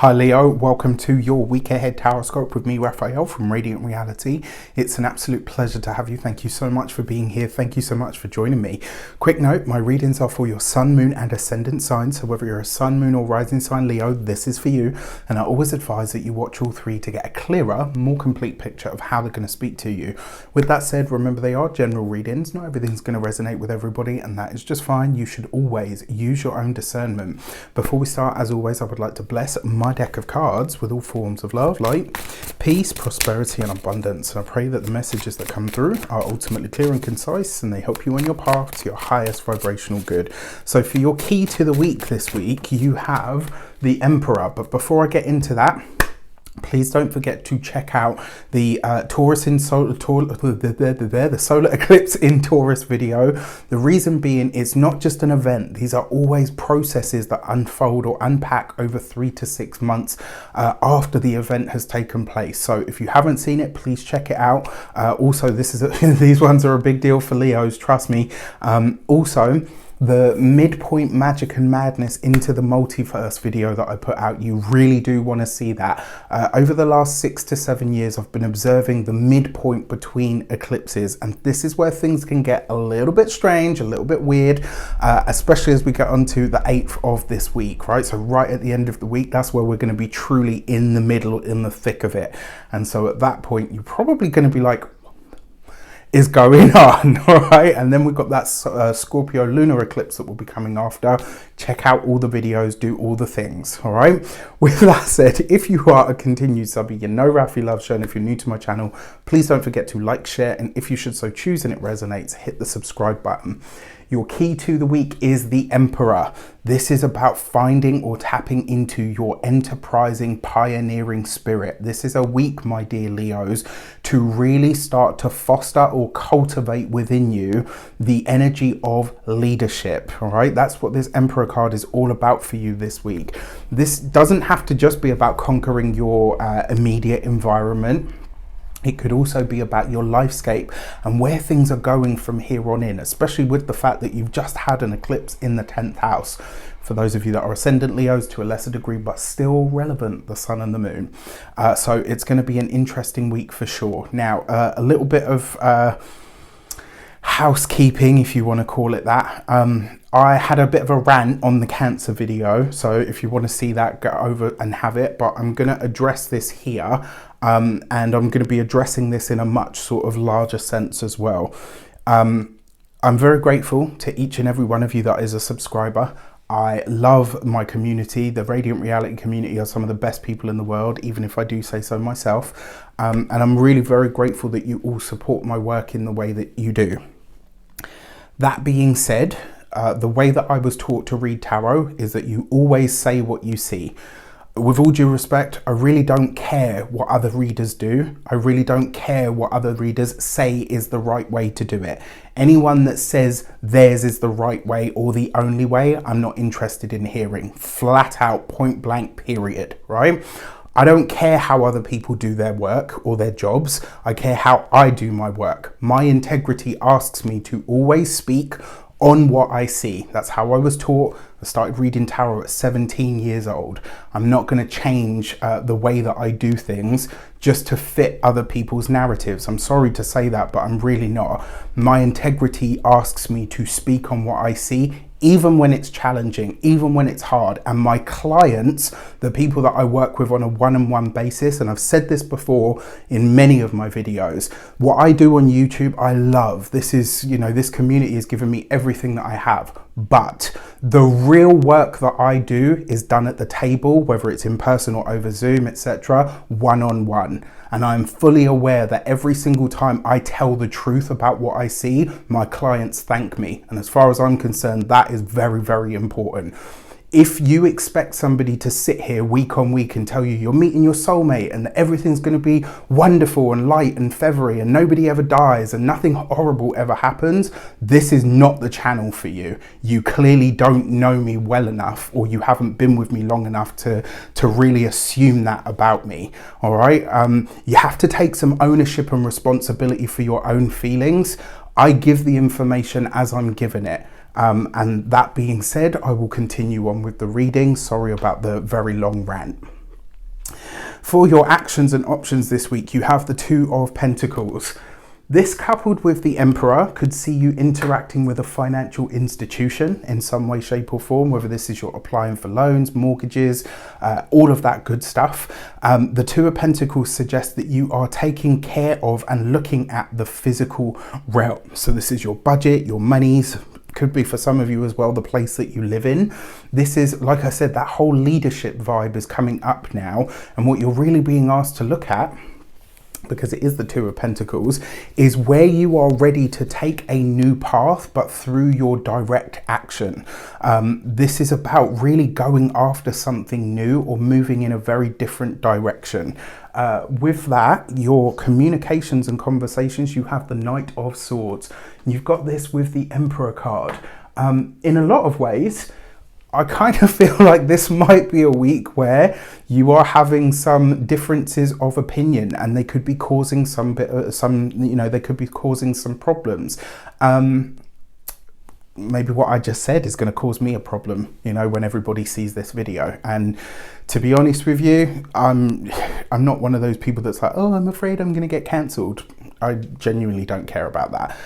Hi Leo, welcome to your week ahead horoscope with me, Raphael from Radiant Reality. It's an absolute pleasure to have you. Thank you so much for being here. Thank you so much for joining me. Quick note, my readings are for your sun, moon and ascendant signs. So whether you're a sun, moon or rising sign Leo, this is for you. And I always advise that you watch all three to get a clearer, more complete picture of how they're going to speak to you. With that said, remember they are general readings. Not everything's going to resonate with everybody, and that is just fine. You should always use your own discernment. Before we start, as always, I would like to bless my deck of cards with all forms of love, light, peace, prosperity and abundance. And I pray that the messages that come through are ultimately clear and concise, and they help you on your path to your highest vibrational good. So for your key to the week this week, you have the Emperor. But before I get into that, please don't forget to check out the the solar eclipse in Taurus video. The reason being, it's not just an event. These are always processes that unfold or unpack over 3 to 6 months after the event has taken place. So if you haven't seen it, please check it out. Also, these ones are a big deal for Leos, trust me. Also, the midpoint magic and madness into the multiverse video that I put out, you really do want to see that. Over the last 6 to 7 years, I've been observing the midpoint between eclipses, and this is where things can get a little bit strange, a little bit weird, especially as we get onto the 8th of this week, right? So right at the end of the week, that's where we're going to be truly in the middle, in the thick of it. And so at that point, you're probably going to be like, is going on, all right? And then we've got that Scorpio lunar eclipse that will be coming after. Check out all the videos, do all the things, all right? With that said, if you are a continued subby, you know Rafi loves show, and if you're new to my channel, please don't forget to like, share, and if you should so choose and it resonates, hit the subscribe button. Your key to the week is the Emperor. This is about finding or tapping into your enterprising, pioneering spirit. This is a week, my dear Leos, to really start to foster or cultivate within you the energy of leadership, all right? That's what this Emperor card is all about for you this week. This doesn't have to just be about conquering your immediate environment. It could also be about your lifescape and where things are going from here on in, especially with the fact that you've just had an eclipse in the 10th house. For those of you that are ascendant Leos to a lesser degree, but still relevant, the sun and the moon. So it's going to be an interesting week for sure. Now, a little bit of housekeeping, if you want to call it that. I had a bit of a rant on the Cancer video, so if you want to see that, go over and have it, but I'm going to address this here, and I'm going to be addressing this in a much sort of larger sense as well. I'm very grateful to each and every one of you that is a subscriber. I love my community. The Radiant Reality community are some of the best people in the world, even if I do say so myself, and I'm really very grateful that you all support my work in the way that you do. That being said, the way that I was taught to read tarot is that you always say what you see. With all due respect, I really don't care what other readers do. I really don't care what other readers say is the right way to do it. Anyone that says theirs is the right way or the only way, I'm not interested in hearing. Flat out, point blank, period, right? I don't care how other people do their work or their jobs. I care how I do my work. My integrity asks me to always speak on what I see. That's how I was taught. I started reading tarot at 17 years old. I'm not going to change the way that I do things just to fit other people's narratives. I'm sorry to say that, but I'm really not. My integrity asks me to speak on what I see, even when it's challenging, even when it's hard. And my clients, the people that I work with on a one-on-one basis, and I've said this before in many of my videos, what I do on YouTube, I love. This is, you know, this community has given me everything that I have. But the real work that I do is done at the table, whether it's in person or over Zoom, etc., one-on-one. And I'm fully aware that every single time I tell the truth about what I see, my clients thank me. And as far as I'm concerned, that is very, very important. If you expect somebody to sit here week on week and tell you you're meeting your soulmate and that everything's going to be wonderful and light and feathery and nobody ever dies and nothing horrible ever happens, this is not the channel for you. You clearly don't know me well enough, or you haven't been with me long enough to really assume that about me. All right. You have to take some ownership and responsibility for your own feelings. I give the information as I'm given it. And that being said, I will continue on with the reading. Sorry about the very long rant. For your actions and options this week, you have the Two of Pentacles. This, coupled with the Emperor, could see you interacting with a financial institution in some way, shape or form, whether this is you're applying for loans, mortgages, all of that good stuff. The Two of Pentacles suggests that you are taking care of and looking at the physical realm. So this is your budget, your monies, could be for some of you as well, the place that you live in. This is, like I said, that whole leadership vibe is coming up now. And what you're really being asked to look at, because it is the Two of Pentacles, is where you are ready to take a new path, but through your direct action. This is about really going after something new or moving in a very different direction. With that, your communications and conversations, you have the Knight of Swords. You've got this with the Emperor card. In a lot of ways, I kind of feel like this might be a week where you are having some differences of opinion, and they could be causing they could be causing some problems. Maybe what I just said is going to cause me a problem, when everybody sees this video. And to be honest with you, I'm not one of those people that's like, oh, I'm afraid I'm going to get cancelled. I genuinely don't care about that.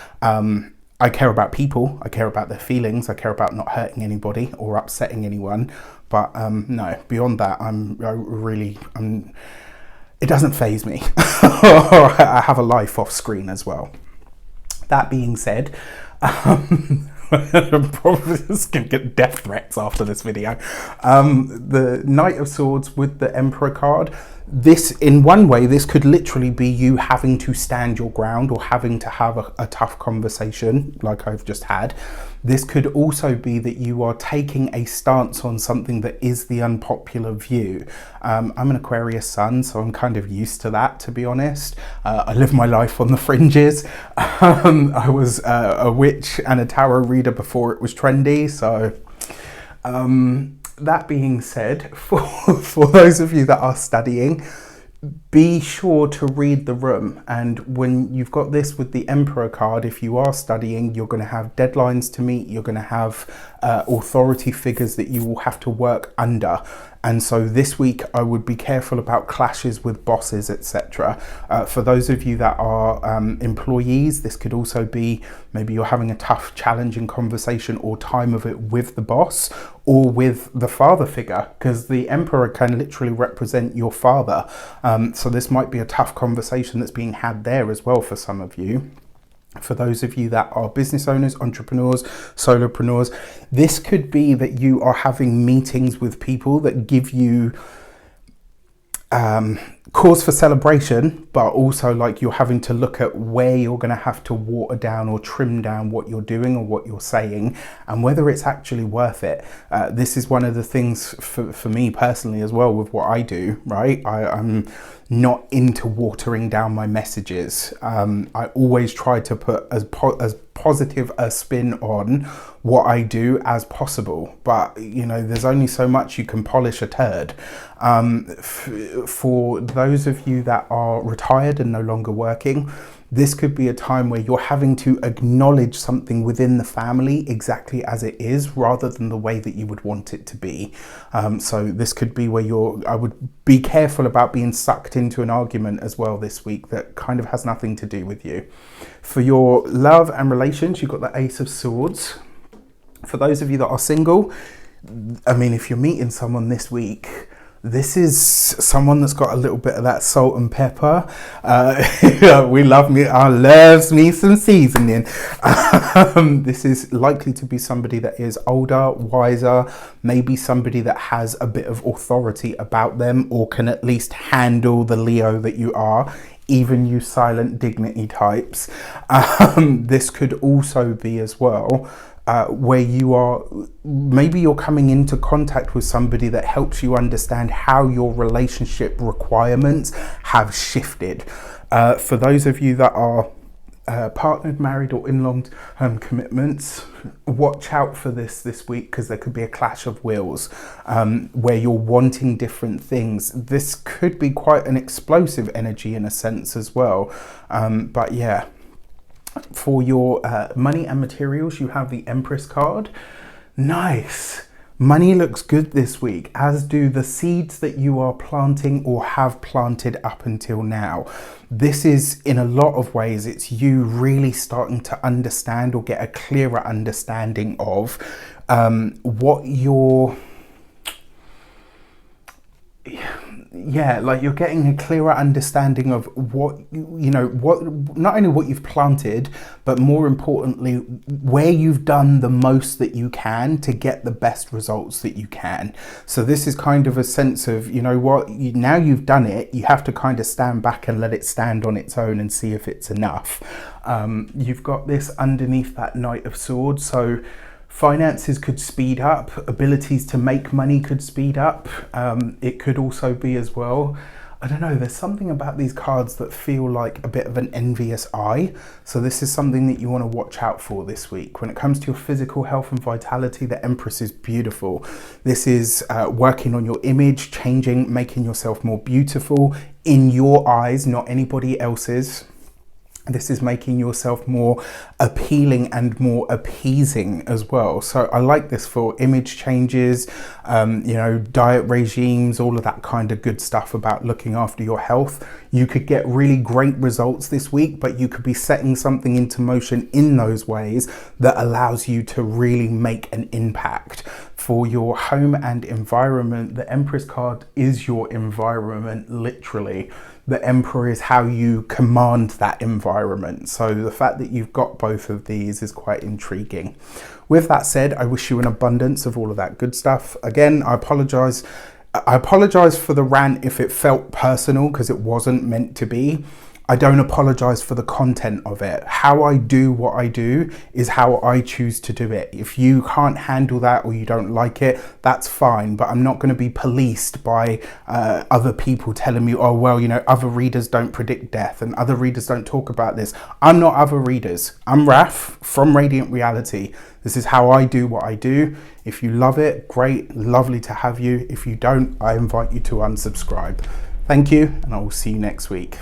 I care about people, I care about their feelings, I care about not hurting anybody or upsetting anyone. But no, beyond that, it doesn't faze me. I have a life off screen as well. That being said, I'm probably just going to get death threats after this video. The Knight of Swords with the Emperor card. This, in one way, this could literally be you having to stand your ground or having to have a tough conversation like I've just had. This could also be that you are taking a stance on something that is the unpopular view. I'm an Aquarius sun, so I'm kind of used to that, to be honest. I live my life on the fringes. I was a witch and a tarot reader before it was trendy, so... that being said, for those of you that are studying, be sure to read the room. And when you've got this with the Emperor card, if you are studying, you're going to have deadlines to meet, you're going to have authority figures that you will have to work under. And so this week I would be careful about clashes with bosses, etc. For those of you that are employees, this could also be maybe you're having a tough, challenging conversation or time of it with the boss or with the father figure, because the Emperor can literally represent your father. So this might be a tough conversation that's being had there as well for some of you. For those of you that are business owners, entrepreneurs, solopreneurs, this could be that you are having meetings with people that give you cause for celebration, but also like you're having to look at where you're going to have to water down or trim down what you're doing or what you're saying and whether it's actually worth it. This is one of the things for me personally as well with what I do, right? I'm not into watering down my messages. I always try to put as positive a spin on what I do as possible, but there's only so much you can polish a turd. For those of you that are retired and no longer working, this could be a time where you're having to acknowledge something within the family exactly as it is rather than the way that you would want it to be. So this could be where I would be careful about being sucked into an argument as well this week that kind of has nothing to do with you. For your love and relations, you've got the Ace of Swords. For those of you that are single, I mean, if you're meeting someone this week, this is someone that's got a little bit of that salt and pepper. Loves me some seasoning. This is likely to be somebody that is older, wiser, maybe somebody that has a bit of authority about them or can at least handle the Leo that you are, even you silent dignity types. This could also be as well where you're coming into contact with somebody that helps you understand how your relationship requirements have shifted. For those of you that are partnered, married or in long-term commitments, watch out for this week, because there could be a clash of wills where you're wanting different things. This could be quite an explosive energy in a sense as well, but yeah. For your money and materials, you have the Empress card. Nice. Money looks good this week, as do the seeds that you are planting or have planted up until now. This is, in a lot of ways, it's you really starting to understand or get a clearer understanding of what your... Yeah, like you're getting a clearer understanding of what, you know, what, not only what you've planted, but more importantly, where you've done the most that you can to get the best results that you can. So this is kind of a sense of, you know what, now you've done it, you have to kind of stand back and let it stand on its own and see if it's enough. You've got this underneath that Knight of Swords. So finances could speed up, abilities to make money could speed up. It could also be as well, I don't know, there's something about these cards that feel like a bit of an envious eye. So this is something that you want to watch out for this week. When it comes to your physical health and vitality, the Empress is beautiful. This is working on your image, changing, making yourself more beautiful in your eyes, not anybody else's. This is making yourself more appealing and more appeasing as well. So I like this for image changes, you know, diet regimes, all of that kind of good stuff about looking after your health. You could get really great results this week, but you could be setting something into motion in those ways that allows you to really make an impact. For your home and environment, the Empress card is your environment, literally. The Emperor is how you command that environment. So the fact that you've got both of these is quite intriguing. With that said, I wish you an abundance of all of that good stuff. Again, I apologize for the rant if it felt personal, because it wasn't meant to be. I don't apologize for the content of it. How I do what I do is how I choose to do it. If you can't handle that or you don't like it, that's fine. But I'm not going to be policed by other people telling me, oh, well, you know, other readers don't predict death and other readers don't talk about this. I'm not other readers. I'm Raf from Radiant Reality. This is how I do what I do. If you love it, great, lovely to have you. If you don't, I invite you to unsubscribe. Thank you, and I will see you next week.